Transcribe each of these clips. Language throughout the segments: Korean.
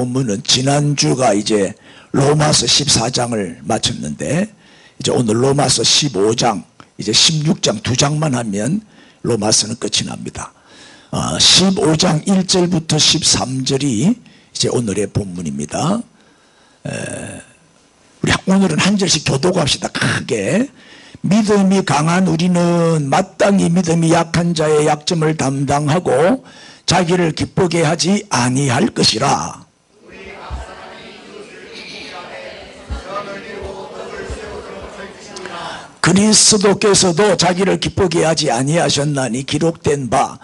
본문은 지난주가 이제 로마서 14장을 마쳤는데 이제 오늘 로마서 15장 이제 16장 2장만 하면 로마서는 끝이 납니다. 15장 1절부터 13절이 이제 오늘의 본문입니다. 우리 오늘은 한 절씩 교독합시다. 크게. 믿음이 강한 우리는 마땅히 믿음이 약한 자의 약점을 담당하고 자기를 기쁘게 하지 아니할 것이라. 그리스도께서도 자기를 기쁘게 하지 아니하셨나니 기록된 바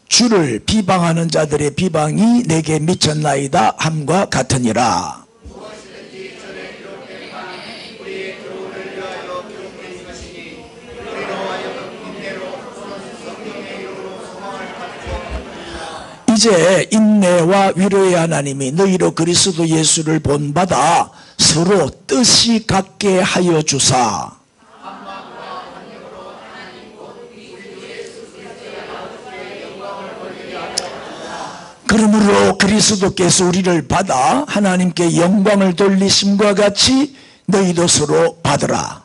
주를 비방하는 자들의 비방이 내게 미쳤나이다 함과 같으니라. 이제 인내와 위로의 하나님이 너희로 그리스도 예수를 본받아 서로 뜻이 같게 하여 주사. 그러므로 그리스도께서 우리를 받아 하나님께 영광을 돌리심과 같이 너희도 서로 받으라.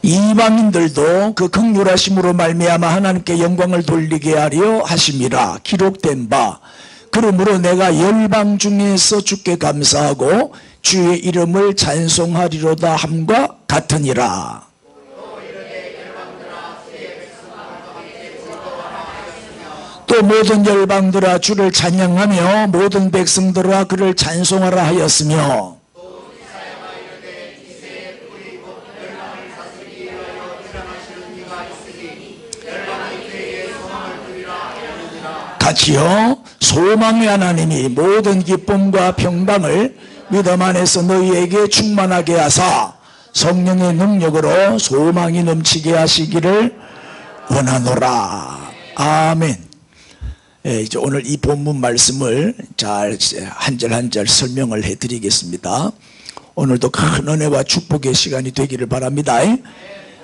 이방인들도 그 긍휼하심으로 말미암아 하나님께 영광을 돌리게 하려 하심이라. 기록된 바 그러므로 내가 열방 중에서 주께 감사하고 주의 이름을 찬송하리로다 함과 같으니라. 또 모든 열방들아 주를 찬양하며 모든 백성들아 그를 찬송하라 하였으며 같이요 소망의 하나님이 모든 기쁨과 평강을 믿음 안에서 너희에게 충만하게 하사 성령의 능력으로 소망이 넘치게 하시기를 원하노라. 아멘. 이제 오늘 이 본문 말씀을 잘 한 절 한 절 설명을 해드리겠습니다. 오늘도 큰 은혜와 축복의 시간이 되기를 바랍니다.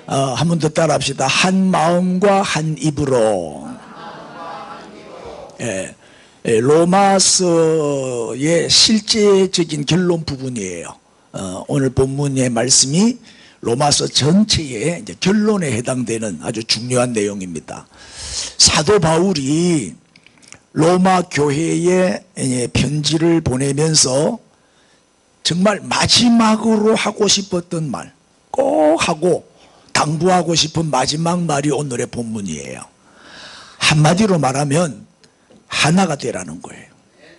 한 번 더 따라합시다. 한 마음과 한 입으로. 로마서의 실제적인 결론 부분이에요. 오늘 본문의 말씀이 로마서 전체의 이제 결론에 해당되는 아주 중요한 내용입니다. 사도 바울이 로마 교회에 편지를 보내면서 정말 마지막으로 하고 싶었던 말, 꼭 하고 당부하고 싶은 마지막 말이 오늘의 본문이에요. 한마디로 말하면 하나가 되라는 거예요.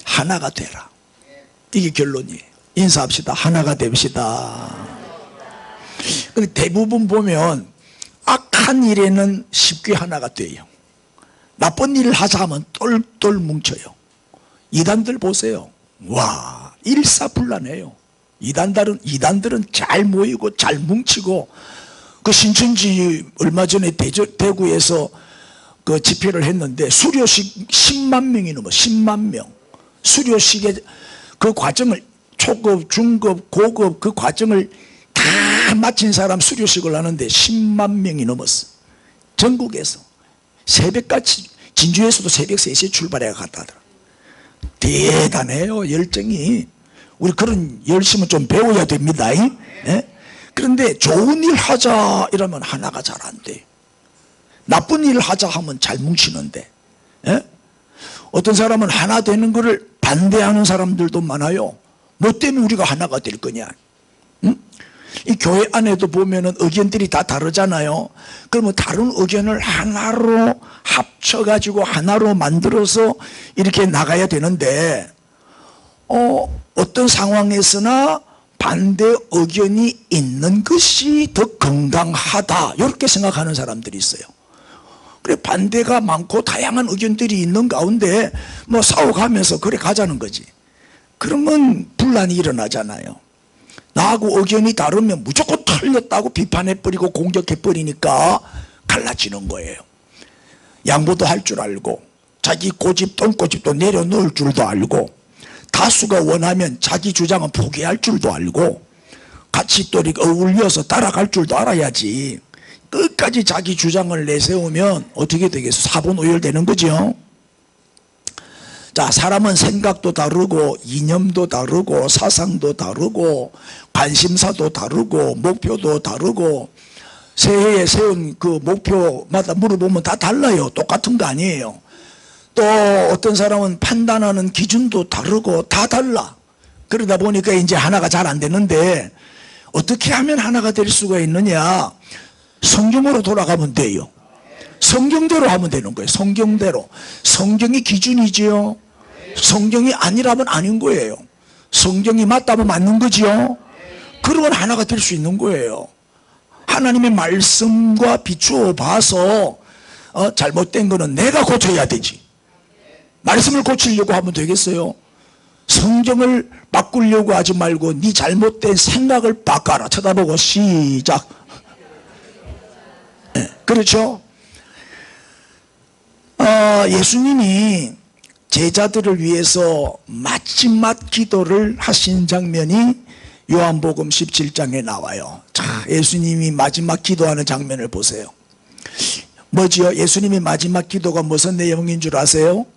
하나가 되라. 이게 결론이에요. 인사합시다. 하나가 됩시다. 대부분 보면 악한 일에는 쉽게 하나가 돼요. 나쁜 일을 하자 하면 똘똘 뭉쳐요. 이단들 보세요. 와, 일사불란해요. 이단들은 잘 모이고 잘 뭉치고, 그 신천지 얼마 전에 대구에서 그 집회를 했는데 수료식 10만 명이 넘어. 10만 명. 수료식의 그 과정을 초급, 중급, 고급 그 과정을 다 마친 사람 수료식을 하는데 10만 명이 넘었어. 전국에서. 새벽까지, 진주에서도 새벽 3시에 출발해 갔다 하더라. 대단해요, 열정이. 우리 그런 열심은 좀 배워야 됩니다. 예? 그런데 좋은 일 하자 이러면 하나가 잘 안 돼. 나쁜 일을 하자 하면 잘 뭉치는데. 예? 어떤 사람은 하나 되는 것을 반대하는 사람들도 많아요. 뭐 때문에 우리가 하나가 될 거냐. 응? 이 교회 안에도 보면은 의견들이 다 다르잖아요. 그러면 다른 의견을 하나로 합쳐가지고 하나로 만들어서 이렇게 나가야 되는데, 어떤 상황에서나 반대 의견이 있는 것이 더 건강하다, 이렇게 생각하는 사람들이 있어요. 그래, 반대가 많고 다양한 의견들이 있는 가운데 뭐 싸워가면서 그래 가자는 거지. 그러면 분란이 일어나잖아요. 나하고 의견이 다르면 무조건 틀렸다고 비판해버리고 공격해버리니까 갈라지는 거예요. 양보도 할 줄 알고, 자기 고집 똥고집도 내려놓을 줄도 알고, 다수가 원하면 자기 주장은 포기할 줄도 알고, 같이 또 이렇게 어울려서 따라갈 줄도 알아야지. 끝까지 자기 주장을 내세우면 어떻게 되겠어? 사분오열되는 거죠. 자, 사람은 생각도 다르고 이념도 다르고 사상도 다르고 관심사도 다르고 목표도 다르고 새해에 세운 그 목표마다 물어보면 다 달라요. 똑같은 거 아니에요. 또 어떤 사람은 판단하는 기준도 다르고 다 달라. 그러다 보니까 이제 하나가 잘 안 되는데 어떻게 하면 하나가 될 수가 있느냐? 성경으로 돌아가면 돼요. 성경대로 하면 되는 거예요. 성경대로. 성경이 기준이지요. 성경이 아니라면 아닌 거예요. 성경이 맞다면 맞는 거지요. 그러면 하나가 될 수 있는 거예요. 하나님의 말씀과 비추어 봐서 잘못된 거는 내가 고쳐야 되지. 말씀을 고치려고 하면 되겠어요? 성경을 바꾸려고 하지 말고 네 잘못된 생각을 바꿔라. 쳐다보고 시작. 네, 그렇죠? 예수님이 제자들을 위해서 마지막 기도를 하신 장면이 요한복음 17장에 나와요. 자, 예수님이 마지막 기도하는 장면을 보세요. 뭐지요? 예수님의 마지막 기도가 무슨 내용인 줄 아세요?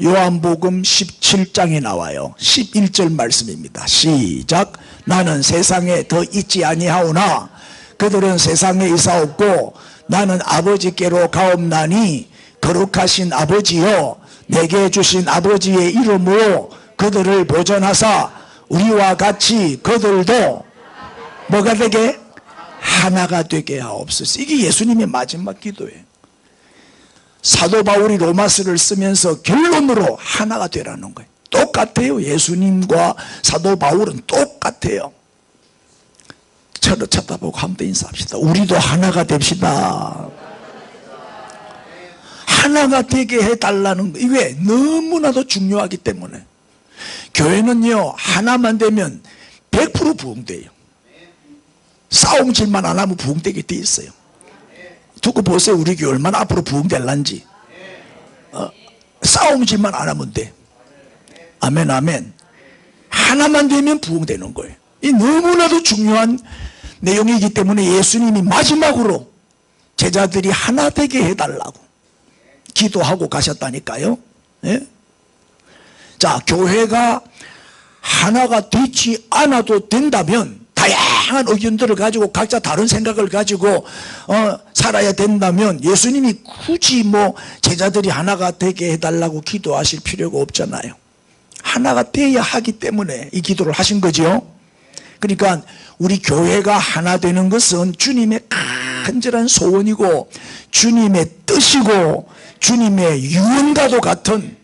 요한복음 17장에 나와요. 11절 말씀입니다. 시작. 나는 세상에 더 있지 아니하오나 그들은 세상에 있사옵고 나는 아버지께로 가옵나니 거룩하신 아버지여 내게 주신 아버지의 이름으로 그들을 보존하사 우리와 같이 그들도 뭐가 되게? 하나가 되게 하옵소서. 이게 예수님의 마지막 기도예요. 사도 바울이 로마서를 쓰면서 결론으로 하나가 되라는 거예요. 똑같아요. 예수님과 사도 바울은 똑같아요. 저를 쳐다보고 한번 인사합시다. 우리도 하나가 됩시다. 하나가 되게 해달라는 거. 이게 너무나도 중요하기 때문에 교회는요 하나만 되면 100% 부흥돼요. 싸움질만 안 하면 부흥되게 돼 있어요. 두고 보세요. 우리 교회 얼마나 앞으로 부흥될란지. 싸움질만 안 하면 돼. 아멘 아멘. 하나만 되면 부흥되는 거예요. 이 너무나도 중요한 내용이기 때문에 예수님이 마지막으로 제자들이 하나 되게 해달라고 기도하고 가셨다니까요. 예? 자, 교회가 하나가 되지 않아도 된다면 다양한 의견들을 가지고 각자 다른 생각을 가지고 살아야 된다면 예수님이 굳이 뭐 제자들이 하나가 되게 해달라고 기도하실 필요가 없잖아요. 하나가 돼야 하기 때문에 이 기도를 하신 거죠. 그러니까 우리 교회가 하나 되는 것은 주님의 간절한 소원이고 주님의 뜻이고 주님의 유언과도 같은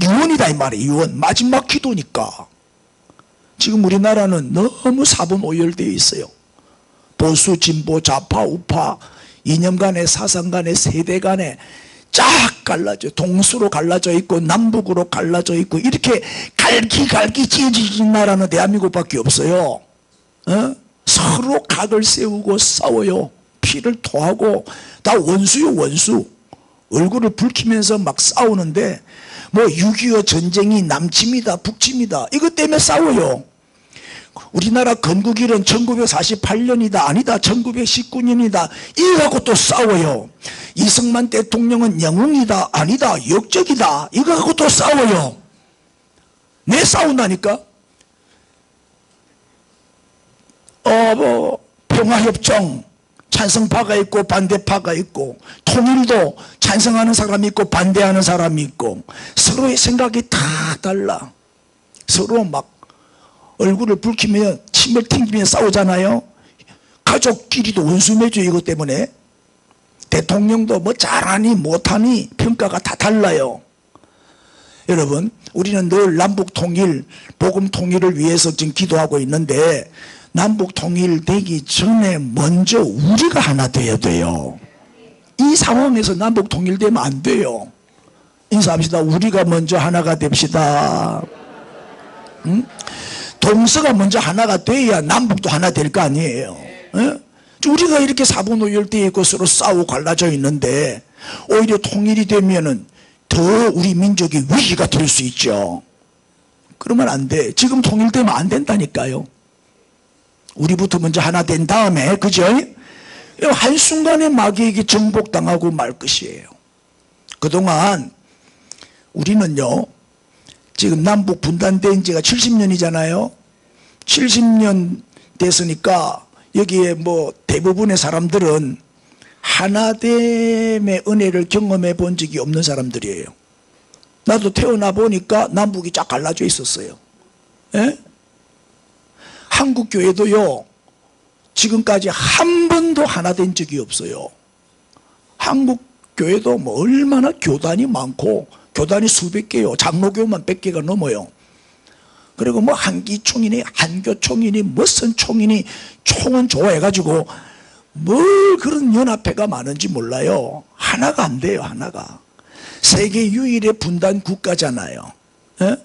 유언이다 이 말이에요. 유언. 마지막 기도니까. 지금 우리나라는 너무 사분오열되어 있어요. 보수, 진보, 좌파, 우파, 이념 간에 사상 간에 세대 간에 쫙 갈라져 동수로 갈라져 있고 남북으로 갈라져 있고 이렇게 갈기갈기 찢어진 나라는 대한민국밖에 없어요. 서로 각을 세우고 싸워요. 피를 토하고 다 원수요 원수. 얼굴을 붉히면서 막 싸우는데 뭐 6.25 전쟁이 남침이다 북침이다 이것 때문에 싸워요. 우리나라 건국일은 1948년이다 아니다 1919년이다 이거 갖고 또 싸워요. 이승만 대통령은 영웅이다 아니다 역적이다 이거 갖고 또 싸워요. 내 싸운다니까. 평화협정 찬성파가 있고 반대파가 있고 통일도 찬성하는 사람이 있고 반대하는 사람이 있고 서로의 생각이 다 달라. 서로 막 얼굴을 붉히며 침을 튕기며 싸우잖아요. 가족끼리도 원수 맺어요. 이것 때문에 대통령도 뭐 잘하니 못하니 평가가 다 달라요. 여러분 우리는 늘 남북통일 복음통일을 위해서 지금 기도하고 있는데 남북통일 되기 전에 먼저 우리가 하나 돼야 돼요. 이 상황에서 남북통일되면 안 돼요. 인사합시다. 우리가 먼저 하나가 됩시다. 응? 동서가 먼저 하나가 돼야 남북도 하나 될 거 아니에요. 우리가 이렇게 사분오열되어 있고 서로 싸우고 갈라져 있는데 오히려 통일이 되면은 더 우리 민족이 위기가 될 수 있죠. 그러면 안 돼. 지금 통일되면 안 된다니까요. 우리부터 먼저 하나 된 다음에, 그죠? 한순간에 마귀에게 정복당하고 말 것이에요. 그동안 우리는요, 지금 남북 분단된 지가 70년이잖아요. 70년 됐으니까 여기에 뭐 대부분의 사람들은 하나됨의 은혜를 경험해 본 적이 없는 사람들이에요. 나도 태어나 보니까 남북이 쫙 갈라져 있었어요. 예? 한국 교회도요, 지금까지 한 번도 하나 된 적이 없어요. 한국 교회도 뭐 얼마나 교단이 많고, 교단이 수백 개요. 장로교만 100개가 넘어요. 그리고 뭐 한기총이니 한교총이니 무슨 총이니 총은 좋아해가지고 뭘 그런 연합회가 많은지 몰라요. 하나가 안 돼요. 하나가. 세계 유일의 분단 국가잖아요. 예?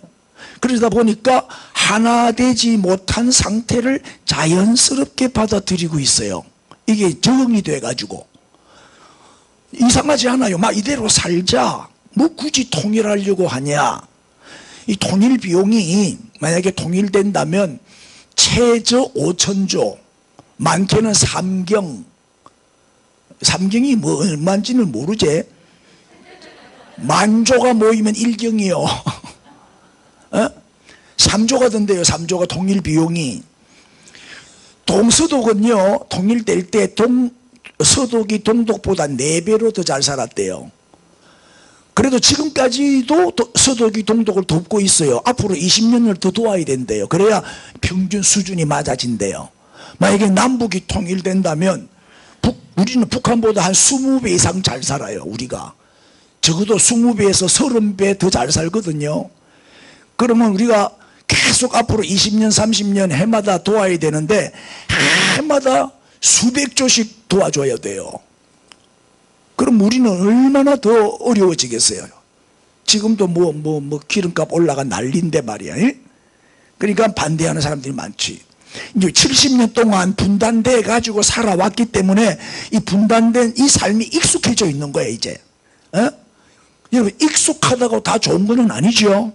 그러다 보니까 하나 되지 못한 상태를 자연스럽게 받아들이고 있어요. 이게 적응이 돼가지고 이상하지 않아요. 막 이대로 살자, 뭐 굳이 통일하려고 하냐. 이 통일 비용이 만약에 통일된다면 최저 5천조, 많게는 3경, 3경이 뭐 얼마인지는 모르지. 만조가 모이면 1경이요. 어? 3조가 든대요. 3조가 통일 비용이. 동서독은요, 통일될 때 서독이 동독보다 4배로 더 잘 살았대요. 그래도 지금까지도 서독이 동독을 돕고 있어요. 앞으로 20년을 더 도와야 된대요. 그래야 평균 수준이 맞아진대요. 만약에 남북이 통일된다면 우리는 북한보다 한 20배 이상 잘 살아요. 우리가 적어도 20배에서 30배 더 잘 살거든요. 그러면 우리가 계속 앞으로 20년 30년 해마다 도와야 되는데 해마다 수백 조씩 도와줘야 돼요. 그럼 우리는 얼마나 더 어려워지겠어요. 지금도 뭐 기름값 올라가 난리인데 말이야. 그러니까 반대하는 사람들이 많지. 이제 70년 동안 분단돼 가지고 살아왔기 때문에 이 분단된 이 삶이 익숙해져 있는 거예요. 이제 여러분, 익숙하다고 다 좋은 건 아니죠.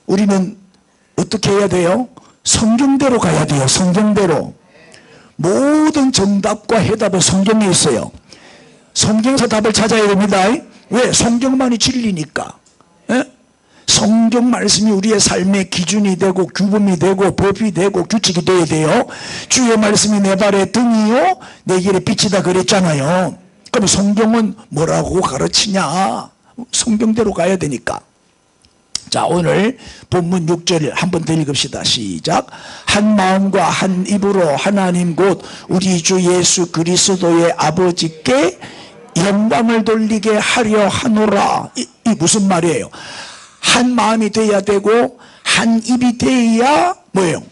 우리는 어떻게 해야 돼요? 성경대로 가야 돼요. 성경대로. 모든 정답과 해답은 성경에 있어요. 성경에서 답을 찾아야 됩니다. 왜? 성경만이 진리니까. 성경 말씀이 우리의 삶의 기준이 되고 규범이 되고 법이 되고 규칙이 되어야 돼요. 주의 말씀이 내 발의 등이요 내 길의 빛이다 그랬잖아요. 그럼 성경은 뭐라고 가르치냐? 성경대로 가야 되니까. 자, 오늘 본문 6절 한번 더 읽읍시다. 시작. 한 마음과 한 입으로 하나님 곧 우리 주 예수 그리스도의 아버지께 영광을 돌리게 하려 하노라. 이 무슨 말이에요? 한 마음이 돼야 되고 한 입이 돼야 뭐예요?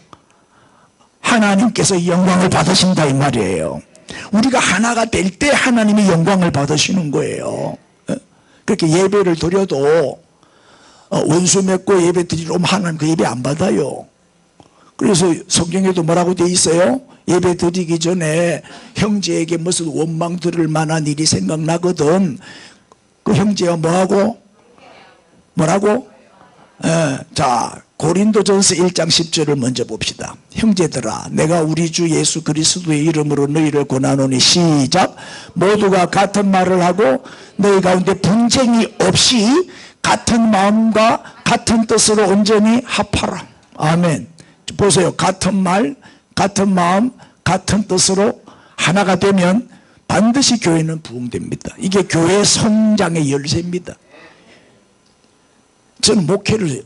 하나님께서 영광을 받으신다 이 말이에요. 우리가 하나가 될 때 하나님이 영광을 받으시는 거예요. 그렇게 예배를 드려도 원수 맺고 예배 드리러 오면 하나님 그 예배 안 받아요. 그래서 성경에도 뭐라고 돼 있어요? 예배 드리기 전에 형제에게 무슨 원망 들을 만한 일이 생각나거든. 그 형제가 뭐라고? 자, 고린도전서 1장 10절을 먼저 봅시다. 형제들아, 내가 우리 주 예수 그리스도의 이름으로 너희를 권하노니 시작. 모두가 같은 말을 하고 너희 가운데 분쟁이 없이 같은 마음과 같은 뜻으로 온전히 합하라. 아멘. 보세요. 같은 말, 같은 마음, 같은 뜻으로 하나가 되면 반드시 교회는 부흥됩니다. 이게 교회 성장의 열쇠입니다. 저는 목회를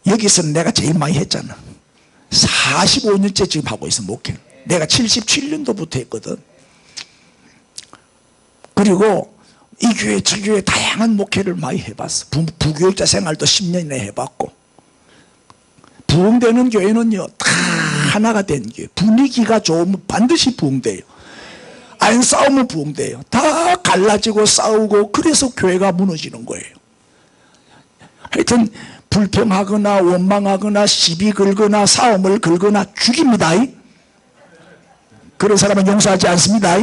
여기서는 내가 제일 많이 했잖아. 45년째 지금 하고 있어. 목회를. 내가 77년도부터 했거든. 그리고 이 교회 저 교회 다양한 목회를 많이 해봤어. 부교육자 생활도 10년이나 해봤고. 부흥되는 교회는요 다 하나가 된 교회. 분위기가 좋으면 반드시 부흥돼요. 안 싸우면 부흥돼요. 다 갈라지고 싸우고 그래서 교회가 무너지는 거예요. 하여튼 불평하거나 원망하거나 시비 걸거나 싸움을 걸거나 죽입니다. 그런 사람은 용서하지 않습니다.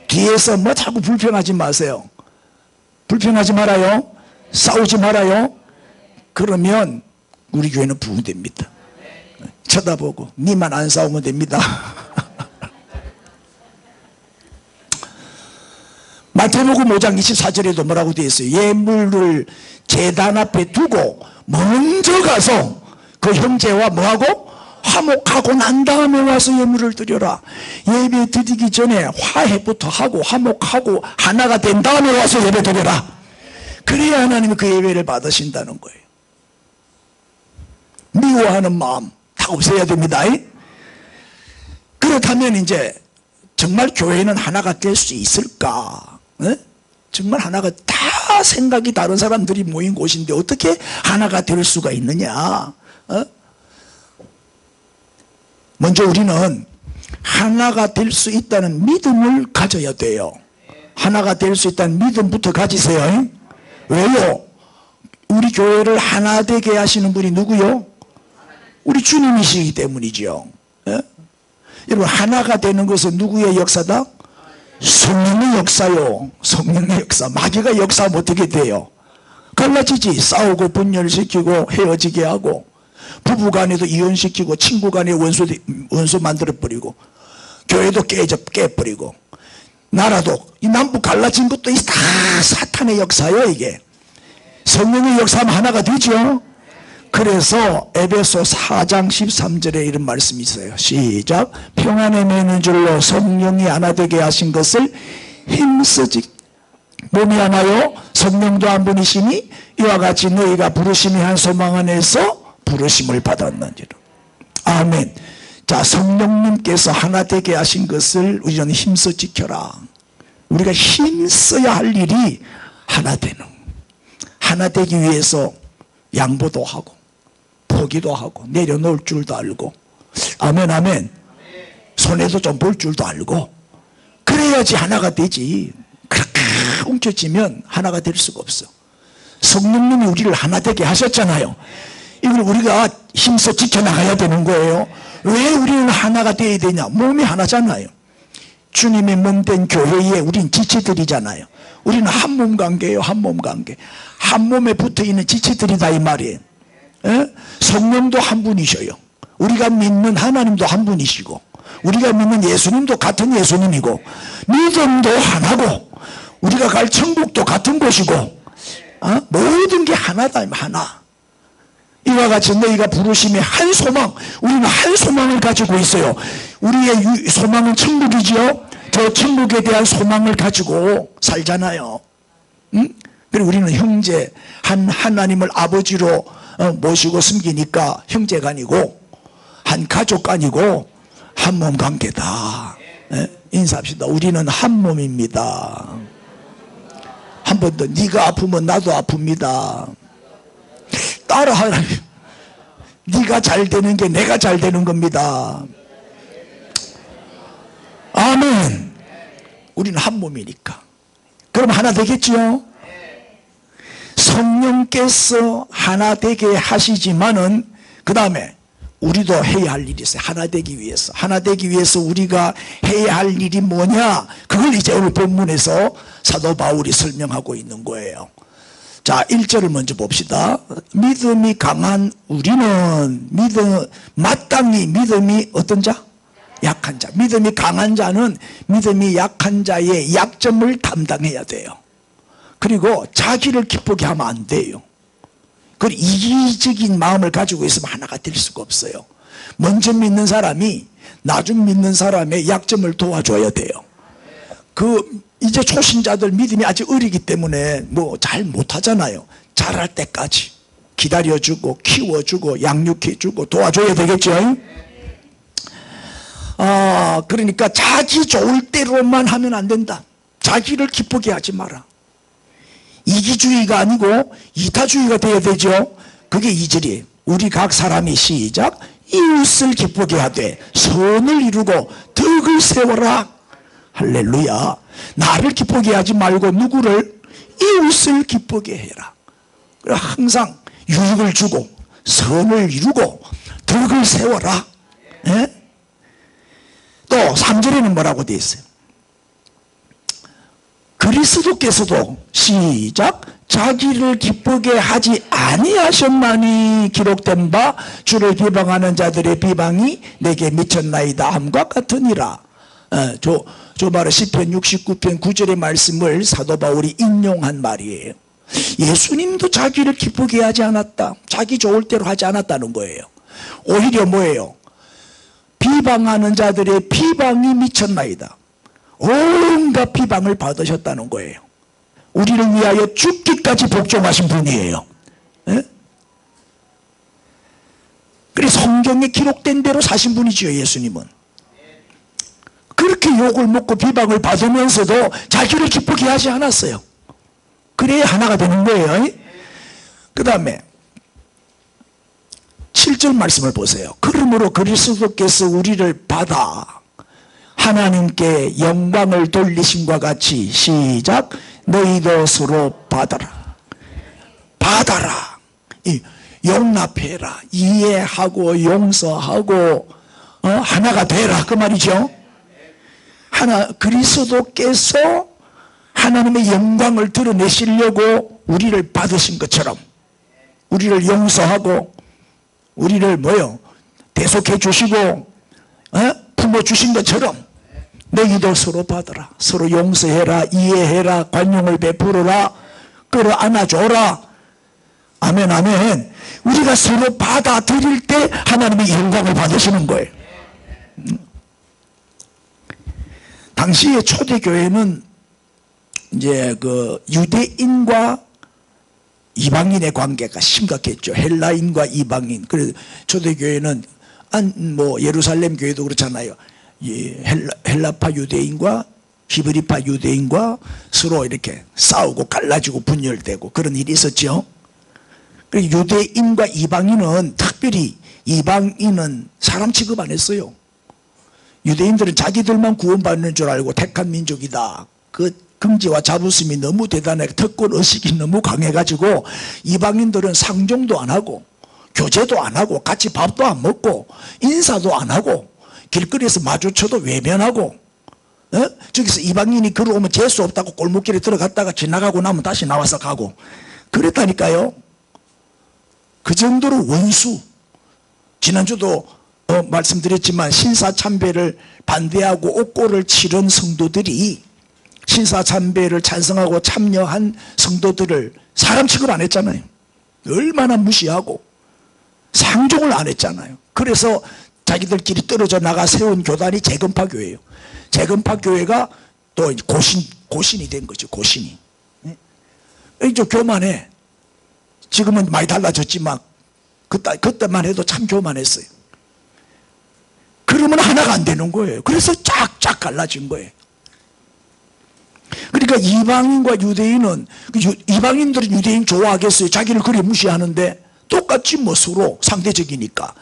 뒤에서 뭐 자꾸 불평하지 마세요. 불평하지 말아요. 싸우지 말아요. 그러면 우리 교회는 부흥됩니다. 쳐다보고 니만 안 싸우면 됩니다. 마태복음 5장 24절에도 뭐라고 되어 있어요? 예물을 제단 앞에 두고 먼저 가서 그 형제와 뭐하고? 화목하고 난 다음에 와서 예물을 드려라. 예배 드리기 전에 화해부터 하고 화목하고 하나가 된 다음에 와서 예배 드려라. 그래야 하나님이 그 예배를 받으신다는 거예요. 미워하는 마음 다 없애야 됩니다. 그렇다면 이제 정말 교회는 하나가 될 수 있을까? 정말 하나가 다 생각이 다른 사람들이 모인 곳인데 어떻게 하나가 될 수가 있느냐? 먼저 우리는 하나가 될 수 있다는 믿음을 가져야 돼요. 하나가 될 수 있다는 믿음부터 가지세요. 왜요? 우리 교회를 하나 되게 하시는 분이 누구요? 우리 주님이시기 때문이죠. 여러분, 하나가 되는 것은 누구의 역사다? 성령의 역사요. 성령의 역사. 마귀가 역사하면 어떻게 돼요? 갈라지지. 싸우고 분열시키고 헤어지게 하고, 부부간에도 이혼시키고, 친구간에 원수 만들어버리고, 교회도 깨버리고, 나라도 이 남북 갈라진 것도 다 사탄의 역사예요. 이게 성령의 역사하면 하나가 되죠. 그래서 에베소 4장 13절에 이런 말씀이 있어요. 시작. 평안에 매는 줄로 성령이 하나 되게 하신 것을 힘쓰지. 몸이 하나요? 성령도 한 분이시니 이와 같이 너희가 부르심이 한 소망 안에서 부르심을 받았느니라. 아멘. 자, 성령님께서 하나 되게 하신 것을 우리는 힘써 지켜라. 우리가 힘써야 할 일이 하나 되는, 하나 되기 위해서 양보도 하고 포기도 하고 내려놓을 줄도 알고, 아멘 아멘. 손해도 좀 볼 줄도 알고, 그래야지 하나가 되지. 그렇게 움켜쥐면 하나가 될 수가 없어. 성령님이 우리를 하나 되게 하셨잖아요. 이걸 우리가 힘써 지켜나가야 되는 거예요. 왜 우리는 하나가 되어야 되냐? 몸이 하나잖아요. 주님의 몸된 교회에 우린 지체들이잖아요. 우리는 한 몸 관계예요. 한 몸 관계. 한 몸에 붙어있는 지체들이다 이 말이에요. 성령도 한 분이셔요. 우리가 믿는 하나님도 한 분이시고, 우리가 믿는 예수님도 같은 예수님이고, 믿음도 하나고, 우리가 갈 천국도 같은 곳이고, 모든 게 하나다. 하나. 이와 같이 너희가 부르심의 한 소망, 우리는 한 소망을 가지고 있어요. 우리의 소망은 천국이지요. 저 천국에 대한 소망을 가지고 살잖아요. 그리고 우리는 형제, 한 하나님을 아버지로 모시고 섬기니까 형제가 아니고 한 가족가 아니고 한 몸 관계다. 인사합시다. 우리는 한 몸입니다. 한 번 더, 네가 아프면 나도 아픕니다. 따라하라. 네가 잘 되는 게 내가 잘 되는 겁니다. 아멘. 우리는 한 몸이니까. 그럼 하나 되겠죠? 성령께서 하나 되게 하시지만은 그 다음에 우리도 해야 할 일이 있어요. 하나 되기 위해서. 하나 되기 위해서 우리가 해야 할 일이 뭐냐? 그걸 이제 오늘 본문에서 사도 바울이 설명하고 있는 거예요. 자, 1절을 먼저 봅시다. 믿음이 강한 우리는 마땅히 믿음이 어떤 자? 약한 자. 믿음이 강한 자는 믿음이 약한 자의 약점을 담당해야 돼요. 그리고 자기를 기쁘게 하면 안 돼요. 그리고 이기적인 마음을 가지고 있으면 하나가 될 수가 없어요. 먼저 믿는 사람이 나중 믿는 사람의 약점을 도와줘야 돼요. 이제 초신자들 믿음이 아직 어리기 때문에 뭐 잘 못하잖아요. 잘할 때까지 기다려주고 키워주고 양육해주고 도와줘야 되겠죠. 그러니까 자기 좋을 대로만 하면 안 된다. 자기를 기쁘게 하지 마라. 이기주의가 아니고 이타주의가 되어야 되죠. 그게 2절이에요. 우리 각 사람이 시작. 이웃을 기쁘게 하되 선을 이루고 덕을 세워라. 할렐루야. 나를 기쁘게 하지 말고 누구를? 이웃을 기쁘게 해라. 항상 유익을 주고 선을 이루고 덕을 세워라. 또 3절에는 뭐라고 되어 있어요? 그리스도께서도 시작. 자기를 기쁘게 하지 아니하셨나니 기록된 바 주를 비방하는 자들의 비방이 내게 미쳤나이다 함과 같으니라. 저 바로 시편 69편 9절의 말씀을 사도 바울이 인용한 말이에요. 예수님도 자기를 기쁘게 하지 않았다. 자기 좋을 대로 하지 않았다는 거예요. 오히려 뭐예요? 비방하는 자들의 비방이 미쳤나이다. 온갖 비방을 받으셨다는 거예요. 우리를 위하여 죽기까지 복종하신 분이에요. 예? 그래서 성경에 기록된 대로 사신 분이지요. 예수님은 그렇게 욕을 먹고 비방을 받으면서도 자기를 기쁘게 하지 않았어요. 그래야 하나가 되는 거예요. 그 다음에 7절 말씀을 보세요. 그러므로 그리스도께서 우리를 받아 하나님께 영광을 돌리심과 같이 시작 너희도 서로 받아라. 받아라. 용납해라. 이해하고 용서하고 하나가 되라. 그 말이죠. 그리스도께서 하나님의 영광을 드러내시려고 우리를 받으신 것처럼 우리를 용서하고 우리를 대속해 주시고 품어 주신 것처럼 너희도 서로 받아라. 서로 용서해라. 이해해라. 관용을 베풀어라. 끌어안아줘라. 아멘 아멘. 우리가 서로 받아들일 때 하나님의 영광을 받으시는 거예요. 당시에 초대교회는 이제 유대인과 이방인의 관계가 심각했죠. 헬라인과 이방인. 그래서 초대교회는 예루살렘 교회도 그렇잖아요. 헬라파 유대인과 히브리파 유대인과 서로 이렇게 싸우고 갈라지고 분열되고 그런 일이 있었죠. 그리고 유대인과 이방인은 특별히 이방인은 사람 취급 안 했어요. 유대인들은 자기들만 구원받는 줄 알고 택한 민족이다. 그 긍지와 자부심이 너무 대단해. 특권의식이 너무 강해가지고 이방인들은 상종도 안 하고 교제도 안 하고 같이 밥도 안 먹고 인사도 안 하고 길거리에서 마주쳐도 외면하고 저기서 이방인이 걸어오면 재수 없다고 골목길에 들어갔다가 지나가고 나면 다시 나와서 가고 그랬다니까요. 그 정도로 원수. 지난주도 말씀드렸지만 신사참배를 반대하고 옥고를 치른 성도들이 신사참배를 찬성하고 참여한 성도들을 사람 취급 안 했잖아요. 얼마나 무시하고 상종을 안 했잖아요. 그래서 자기들끼리 떨어져 나가 세운 교단이 재건파교회예요. 재건파교회가 또 고신이 된 거죠. 고신이. 이제 교만해. 지금은 많이 달라졌지만 그때만 해도 참 교만했어요. 그러면 하나가 안 되는 거예요. 그래서 쫙쫙 갈라진 거예요. 그러니까 이방인과 유대인은 이방인들은 유대인 좋아하겠어요. 자기를 그리 무시하는데 똑같이 서로 상대적이니까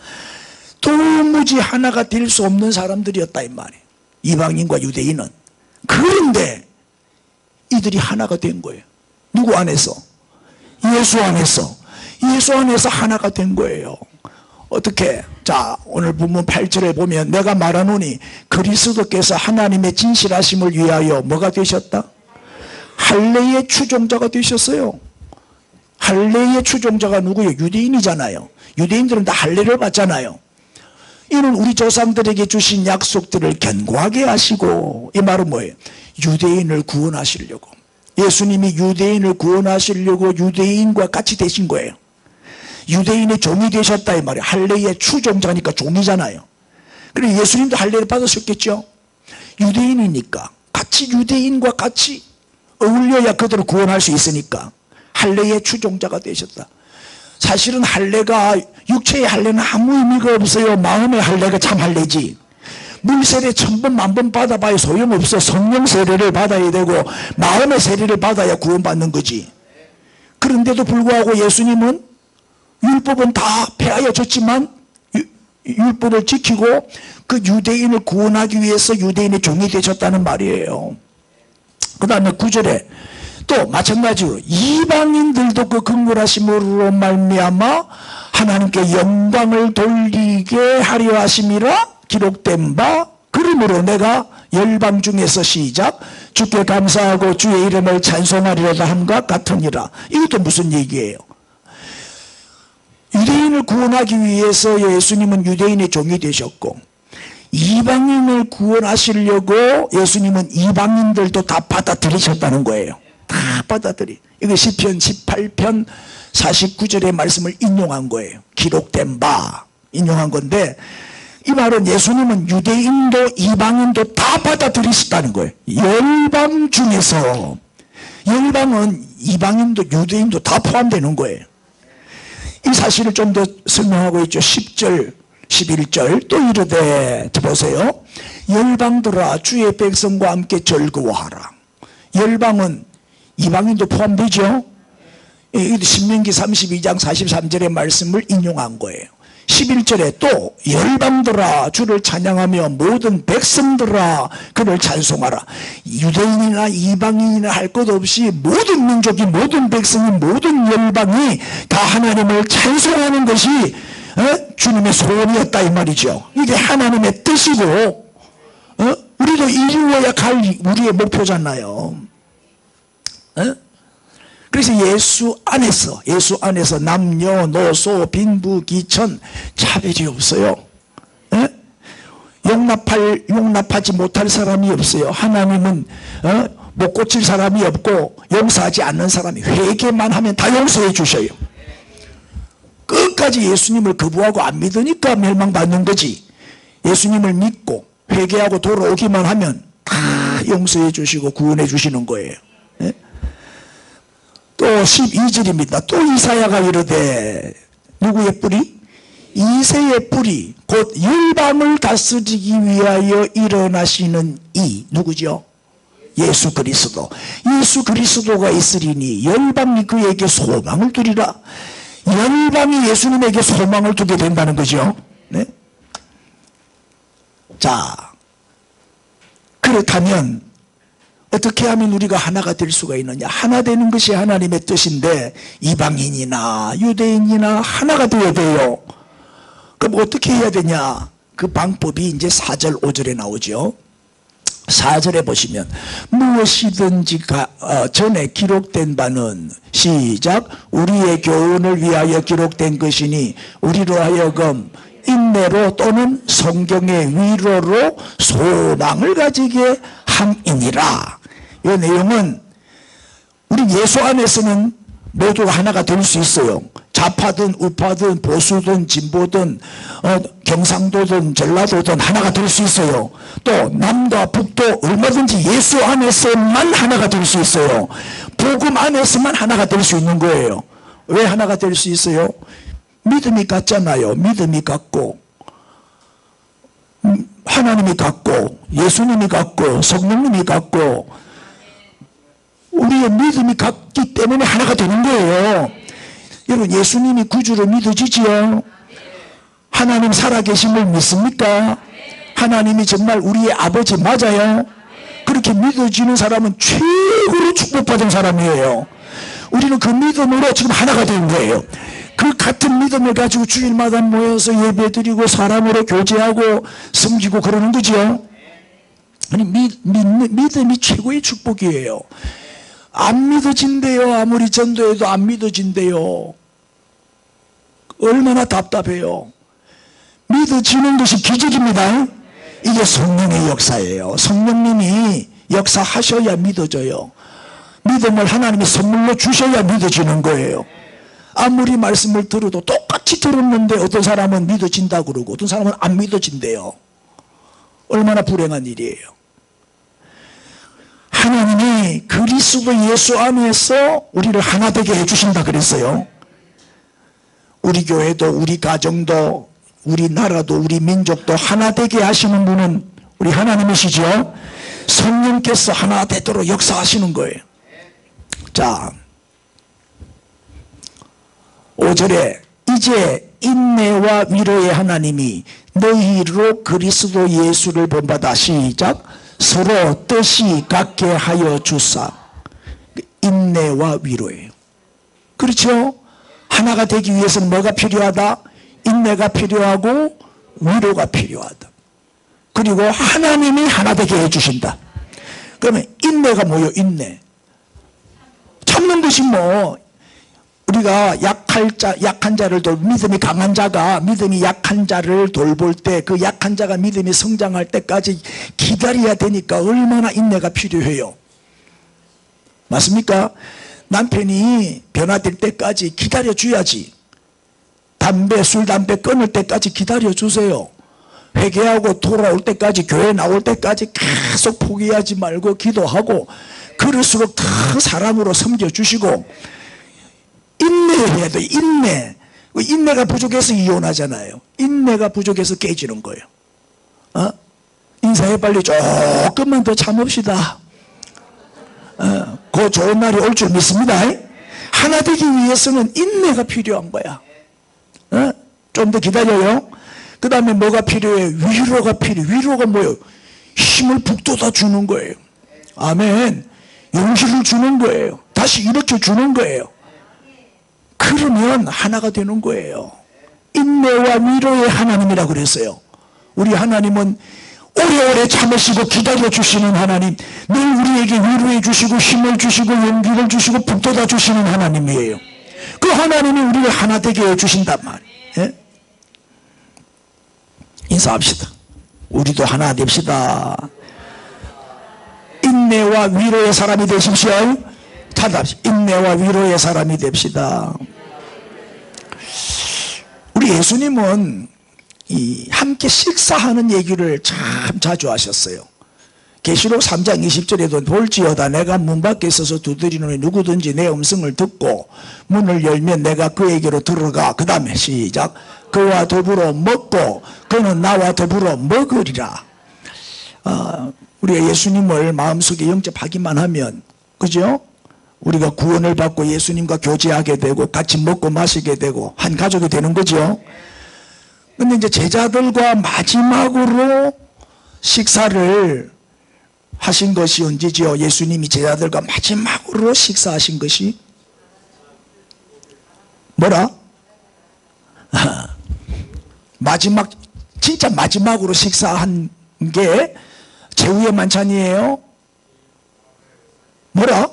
도무지 하나가 될 수 없는 사람들이었다 이 말이에요. 이방인과 유대인은. 그런데 이들이 하나가 된 거예요. 누구 안에서? 예수 안에서. 예수 안에서 하나가 된 거예요. 어떻게? 자, 오늘 본문 8절에 보면 내가 말하노니 그리스도께서 하나님의 진실하심을 위하여 뭐가 되셨다? 할례의 추종자가 되셨어요. 할례의 추종자가 누구예요? 유대인이잖아요. 유대인들은 다 할례를 받잖아요. 이는 우리 조상들에게 주신 약속들을 견고하게 하시고, 이 말은 뭐예요? 유대인을 구원하시려고. 예수님이 유대인을 구원하시려고 유대인과 같이 되신 거예요. 유대인의 종이 되셨다 이 말이에요. 할례의 추종자니까 종이잖아요. 그리고 예수님도 할례를 받으셨겠죠. 유대인이니까 같이 유대인과 같이 어울려야 그들을 구원할 수 있으니까 할례의 추종자가 되셨다. 사실은 할례가, 육체의 할례는 아무 의미가 없어요. 마음의 할례가 참 할례지. 물세례 1000번 만번 받아봐야 소용없어. 성령 세례를 받아야 되고 마음의 세례를 받아야 구원받는 거지. 그런데도 불구하고 예수님은 율법은 다 폐하여 졌지만 율법을 지키고 그 유대인을 구원하기 위해서 유대인의 종이 되셨다는 말이에요. 그 다음에 9절에 또 마찬가지로 이방인들도 그 긍휼하심으로 말미암아 하나님께 영광을 돌리게 하려 하심이라 기록된 바 그러므로 내가 열방 중에서 시작. 주께 감사하고 주의 이름을 찬송하리로다 함과 같으니라. 이것도 무슨 얘기예요? 유대인을 구원하기 위해서 예수님은 유대인의 종이 되셨고, 이방인을 구원하시려고 예수님은 이방인들도 다 받아들이셨다는 거예요. 다 받아들이. 이거 시편 18편 49절의 말씀을 인용한 거예요. 기록된 바 인용한 건데, 이 말은 예수님은 유대인도 이방인도 다 받아들이셨다는 거예요. 열방 중에서, 열방은 이방인도 유대인도 다 포함되는 거예요. 이 사실을 좀 더 설명하고 있죠. 10절 11절 또 이르되, 보세요. 열방들아 주의 백성과 함께 즐거워하라. 열방은 이방인도 포함되죠. 신명기 32장 43절의 말씀을 인용한 거예요. 11절에 또 열방들아 주를 찬양하며 모든 백성들아 그를 찬송하라. 유대인이나 이방인이나 할 것 없이 모든 민족이, 모든 백성이, 모든 열방이 다 하나님을 찬송하는 것이 주님의 소원이었다 이 말이죠. 이게 하나님의 뜻이고 우리도 이루어야 갈 우리의 목표잖아요. 그래서 예수 안에서 남녀노소 빈부귀천 차별이 없어요. 용납하지 못할 사람이 없어요. 하나님은 못 고칠 사람이 없고 용서하지 않는 사람이 회개만 하면 다 용서해 주셔요. 끝까지 예수님을 거부하고 안 믿으니까 멸망받는 거지. 예수님을 믿고 회개하고 돌아오기만 하면 다 용서해 주시고 구원해 주시는 거예요. 또 12절입니다. 또 이사야가 이르되, 누구의 뿌리? 이새의 뿌리, 곧 열방을 다스리기 위하여 일어나시는 이 누구죠? 예수 그리스도. 예수 그리스도가 있으리니 열방이 그에게 소망을 두리라. 열방이 예수님에게 소망을 두게 된다는 거죠. 네? 자, 그렇다면 어떻게 하면 우리가 하나가 될 수가 있느냐? 하나 되는 것이 하나님의 뜻인데 이방인이나 유대인이나 하나가 되어야 돼요. 그럼 어떻게 해야 되냐? 그 방법이 이제 4절 5절에 나오죠. 4절에 보시면 무엇이든지 전에 기록된 바는 시작. 우리의 교훈을 위하여 기록된 것이니 우리로 하여금 인내로 또는 성경의 위로로 소망을 가지게 함이니라. 이 내용은 우리 예수 안에서는 모두가 하나가 될 수 있어요. 좌파든 우파든 보수든 진보든 경상도든 전라도든 하나가 될 수 있어요. 또 남과 북도 얼마든지 예수 안에서만 하나가 될 수 있어요. 복음 안에서만 하나가 될 수 있는 거예요. 왜 하나가 될 수 있어요? 믿음이 같잖아요. 믿음이 같고 하나님이 같고 예수님이 같고 성령님이 같고 우리의 믿음이 같기 때문에 하나가 되는 거예요. 여러분, 예수님이 구주로 믿어지지요? 하나님 살아계심을 믿습니까? 하나님이 정말 우리의 아버지 맞아요? 그렇게 믿어지는 사람은 최고로 축복받은 사람이에요. 우리는 그 믿음으로 지금 하나가 된 거예요. 그 같은 믿음을 가지고 주일마다 모여서 예배드리고 사람으로 교제하고 섬기고 그러는 거죠. 아니, 믿음이 최고의 축복이에요. 안 믿어진대요. 아무리 전도해도 안 믿어진대요. 얼마나 답답해요. 믿어지는 것이 기적입니다. 이게 성령의 역사예요. 성령님이 역사하셔야 믿어져요. 믿음을 하나님이 선물로 주셔야 믿어지는 거예요. 아무리 말씀을 들어도 똑같이 들었는데 어떤 사람은 믿어진다고 그러고 어떤 사람은 안 믿어진대요. 얼마나 불행한 일이에요. 하나님이 그리스도 예수 안에서 우리를 하나 되게 해주신다 그랬어요. 우리 교회도 우리 가정도 우리 나라도 우리 민족도 하나 되게 하시는 분은 우리 하나님이시죠. 성령께서 하나 되도록 역사하시는 거예요. 자, 5절에 이제 인내와 위로의 하나님이 너희로 그리스도 예수를 본받아 시작. 서로 뜻이 같게 하여 주사. 인내와 위로예요. 그렇죠? 하나가 되기 위해서는 뭐가 필요하다? 인내가 필요하고 위로가 필요하다. 그리고 하나님이 하나 되게 해주신다. 그러면 인내가 뭐예요? 인내. 참는 것이 뭐, 우리가 약한 자를 믿음이 강한 자가 믿음이 약한 자를 돌볼 때 그 약한 자가 믿음이 성장할 때까지 기다려야 되니까 얼마나 인내가 필요해요. 맞습니까? 남편이 변화될 때까지 기다려줘야지. 술, 담배 끊을 때까지 기다려주세요. 회개하고 돌아올 때까지, 교회 나올 때까지 계속 포기하지 말고 기도하고, 그럴수록 더 사랑으로 섬겨주시고, 인내해야 돼요. 인내. 인내가 부족해서 이혼하잖아요. 인내가 부족해서 깨지는 거예요. 인사해, 빨리 조금만 더 참읍시다. 그 좋은 날이 올 줄 믿습니다. 하나 되기 위해서는 인내가 필요한 거야. 좀 더 기다려요. 그 다음에 뭐가 필요해? 위로가 필요해. 위로가 뭐예요? 힘을 북돋아 주는 거예요. 아멘. 용기를 주는 거예요. 다시 일으켜 주는 거예요. 그러면 하나가 되는 거예요. 인내와 위로의 하나님이라고 그랬어요. 우리 하나님은 오래오래 참으시고 기다려주시는 하나님, 늘 우리에게 위로해 주시고 힘을 주시고 용기를 주시고 북돋아 주시는 하나님이에요. 그 하나님이 우리를 하나 되게 해주신단 말이에요. 예? 인사합시다. 우리도 하나 됩시다. 인내와 위로의 사람이 되십시오. 찾아합시다. 인내와 위로의 사람이 됩시다. 우리 예수님은 함께 식사하는 얘기를 참 자주 하셨어요. 계시록 3장 20절에도 볼지어다 내가 문 밖에 있어서 두드리노니 누구든지 내 음성을 듣고 문을 열면 내가 그에게로 들어가. 그 다음에 시작. 그와 더불어 먹고 그는 나와 더불어 먹으리라. 우리가 예수님을 마음속에 영접하기만 하면, 그죠? 우리가 구원을 받고 예수님과 교제하게 되고 같이 먹고 마시게 되고 한 가족이 되는 거죠. 근데 이제 제자들과 마지막으로 식사를 하신 것이 언제지요? 예수님이 제자들과 마지막으로 식사하신 것이 뭐라? 마지막, 진짜 마지막으로 식사한 게 제후의 만찬이에요. 뭐라?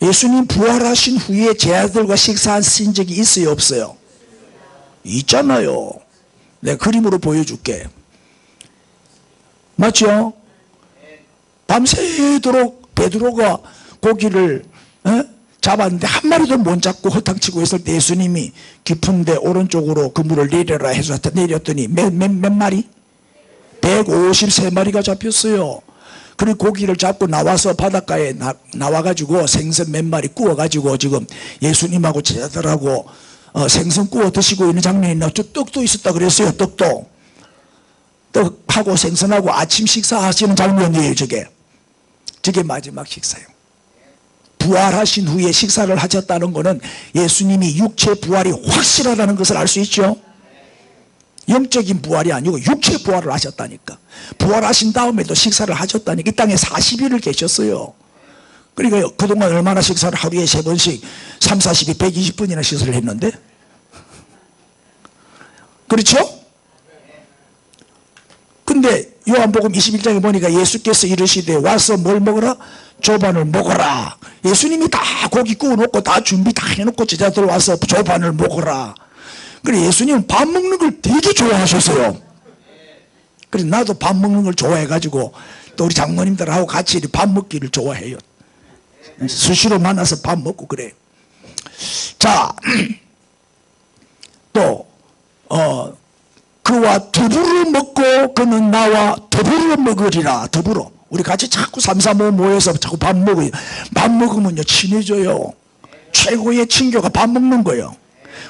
예수님 부활하신 후에 제자들과 식사하신 적이 있어요, 없어요? 있잖아요. 내가 그림으로 보여줄게. 맞죠? 밤새도록 베드로가 고기를 잡았는데 한 마리도 못 잡고 허탕치고 있을 때 예수님이 깊은데 오른쪽으로 그물을 내려라 해서 내렸더니 몇 마리? 153마리가 잡혔어요. 그리고 고기를 잡고 나와서 바닷가에 나와가지고 생선 몇 마리 구워가지고 지금 예수님하고 제자들하고 생선 구워 드시고 있는 장면이 있나? 저 떡도 있었다 그랬어요. 떡도. 떡하고 생선하고 아침 식사하시는 장면이에요. 저게 마지막 식사예요. 부활하신 후에 식사를 하셨다는 것은 예수님이 육체 부활이 확실하다는 것을 알 수 있죠. 영적인 부활이 아니고 육체 부활을 하셨다니까. 부활하신 다음에도 식사를 하셨다니까. 이 땅에 40일을 계셨어요. 그러니까 그동안 얼마나 식사를 하루에 3번씩 3, 40이 120분이나 식사를 했는데, 그렇죠? 근데 요한복음 21장에 보니까 예수께서 이르시되 와서 뭘 먹어라? 조반을 먹어라. 예수님이 다 고기 구워놓고 다 준비 다 해놓고 제자들 와서 조반을 먹어라. 그래, 예수님은 밥 먹는 걸 되게 좋아하셨어요. 그래서 나도 밥 먹는 걸 좋아해가지고 또 우리 장모님들하고 같이 밥 먹기를 좋아해요. 수시로 만나서 밥 먹고 그래. 자, 또 그와 더불어 먹고 그는 나와 더불어 먹으리라. 더불어. 우리 같이 자꾸 3, 4, 5 모여서 자꾸 밥 먹어요. 밥 먹으면요 친해져요. 최고의 친교가 밥 먹는 거예요.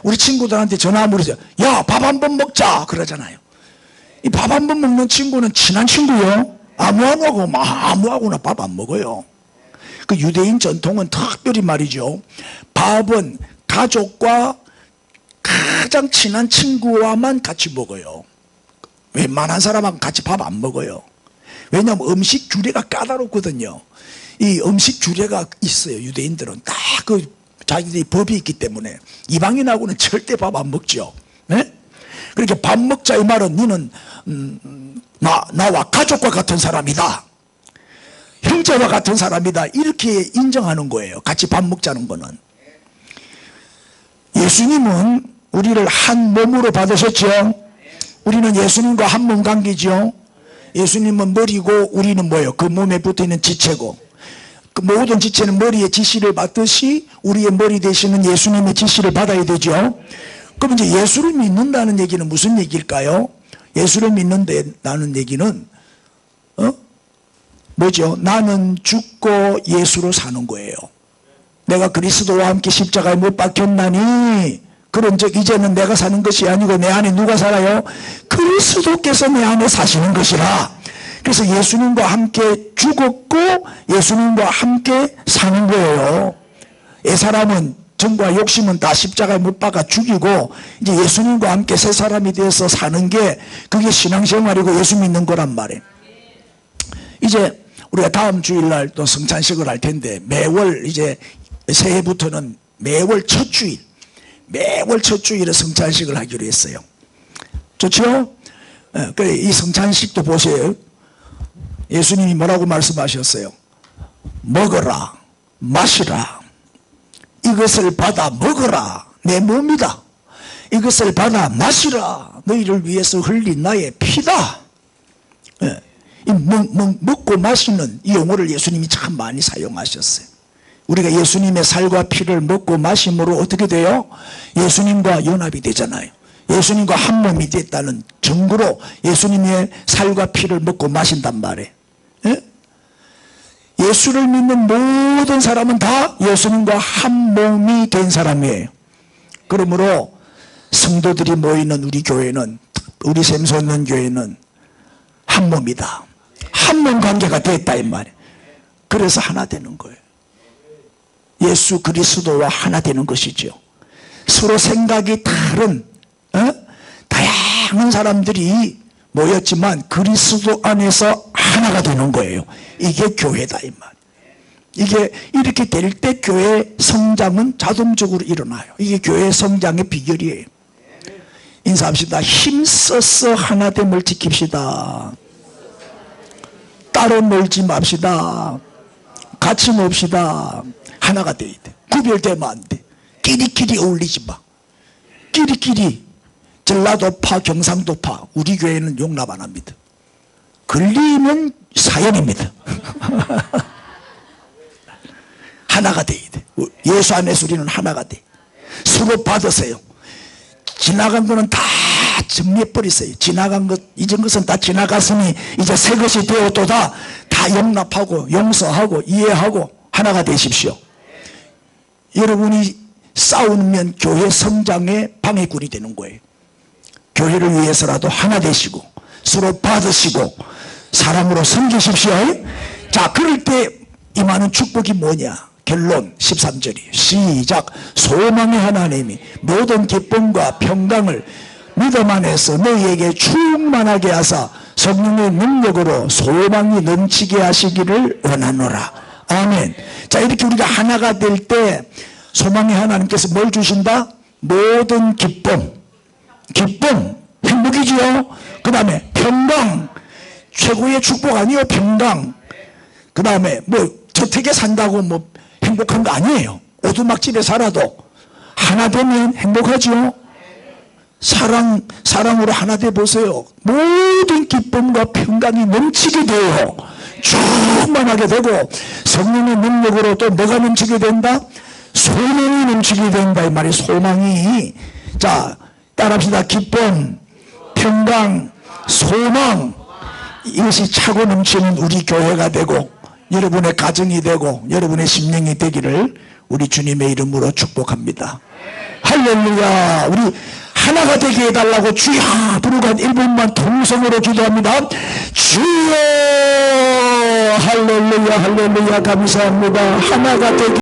우리 친구들한테 전화 한번 해서 야, 밥 한 번 먹자 그러잖아요. 이 밥 한 번 먹는 친구는 친한 친구요. 아무하고나 밥 안 먹어요. 그 유대인 전통은 특별히 말이죠. 밥은 가족과 가장 친한 친구와만 같이 먹어요. 웬만한 사람하고 같이 밥 안 먹어요. 왜냐하면 음식 규례가 까다롭거든요. 이 음식 규례가 있어요. 유대인들은 다 그 자기들이 법이 있기 때문에. 이방인하고는 절대 밥 안 먹죠. 네? 그렇게 밥 먹자 이 말은 너는 나와 가족과 같은 사람이다, 형제와 같은 사람이다, 이렇게 인정하는 거예요. 같이 밥 먹자는 거는. 예수님은 우리를 한 몸으로 받으셨죠. 우리는 예수님과 한 몸 관계죠. 예수님은 머리고 우리는 뭐예요? 그 몸에 붙어있는 지체고, 그 모든 지체는 머리의 지시를 받듯이 우리의 머리 되시는 예수님의 지시를 받아야 되죠. 그럼 이제 예수를 믿는다는 얘기는 무슨 얘기일까요? 예수를 믿는다는 얘기는 뭐죠? 나는 죽고 예수로 사는 거예요. 내가 그리스도와 함께 십자가에 못 박혔나니 그런즉 이제는 내가 사는 것이 아니고 내 안에 누가 살아요? 그리스도께서 내 안에 사시는 것이라. 그래서 예수님과 함께 죽었고 예수님과 함께 사는 거예요. 옛사람은 정과 욕심은 다 십자가에 못 박아 죽이고 이제 예수님과 함께 새 사람이 되어서 사는 게 그게 신앙생활이고 예수 믿는 거란 말이에요. 이제 우리가 다음 주일날 또 성찬식을 할 텐데 매월 이제 새해부터는 매월 첫 주일에 성찬식을 하기로 했어요. 좋죠? 그래, 이 성찬식도 보세요. 예수님이 뭐라고 말씀하셨어요? 먹어라, 마시라. 이것을 받아 먹어라. 내 몸이다. 이것을 받아 마시라. 너희를 위해서 흘린 나의 피다. 먹고 마시는 이 용어를 예수님이 참 많이 사용하셨어요. 우리가 예수님의 살과 피를 먹고 마심으로 어떻게 돼요? 예수님과 연합이 되잖아요. 예수님과 한 몸이 됐다는 증거로 예수님의 살과 피를 먹고 마신단 말이에요. 예수를 믿는 모든 사람은 다 예수님과 한 몸이 된 사람이에요. 그러므로 성도들이 모이는 우리 교회는, 우리 샘솟는 교회는 한 몸이다. 한 몸 관계가 됐다 이 말이에요. 그래서 하나 되는 거예요. 예수 그리스도와 하나 되는 것이죠. 서로 생각이 다른 다양한 사람들이 모였지만 그리스도 안에서 하나가 되는 거예요. 이게 교회다 이 말. 이게 이렇게 될 때 교회 성장은 자동적으로 일어나요. 이게 교회 성장의 비결이에요. 인사합시다. 힘써서 하나됨을 지킵시다. 따로 놀지 맙시다. 같이 놉시다. 하나가 돼야 돼. 구별되면 안 돼. 끼리끼리 어울리지 마. 끼리끼리 전라도파 경상도파 우리 교회는 용납 안 합니다. 걸리면 사연입니다. 하나가 돼야 돼. 예수 안에서 우리는 하나가 돼. 서로 받으세요. 지나간 거는 다 정리해버리세요. 지나간 것, 잊은 것은 다 지나갔으니 이제 새 것이 되었도다. 다 용납하고 용서하고 이해하고 하나가 되십시오. 여러분이 싸우면 교회 성장의 방해꾼이 되는 거예요. 교회를 위해서라도 하나 되시고 서로 받으시고 사랑으로 섬기십시오. 자, 그럴 때 임하는 축복이 뭐냐? 결론 13절이에요. 시작. 소망의 하나님이 모든 기쁨과 평강을 믿음 안에서 너희에게 충만하게 하사 성령의 능력으로 소망이 넘치게 하시기를 원하노라. 아멘. 자, 이렇게 우리가 하나가 될 때 소망의 하나님께서 뭘 주신다? 모든 기쁨, 행복이지요. 그 다음에 평강, 최고의 축복 아니요? 평강. 그 다음에 뭐 저택에 산다고 뭐 행복한 거 아니에요. 오두막집에 살아도 하나 되면 행복하죠. 사랑으로 하나 돼 보세요. 모든 기쁨과 평강이 넘치게 돼요. 충만하게 되고 성령의 능력으로 또 뭐가 넘치게 된다? 소망이 넘치게 된다 이 말이. 소망이. 자, 따라합시다. 기쁨, 평강, 소망, 이것이 차고 넘치는 우리 교회가 되고 여러분의 가정이 되고 여러분의 심령이 되기를 우리 주님의 이름으로 축복합니다. 할렐루야. 우리 하나가 되게 해달라고 주여 부르고 한 1분만 통성으로 기도합니다. 주여. 할렐루야, 할렐루야. 감사합니다. 하나가 되게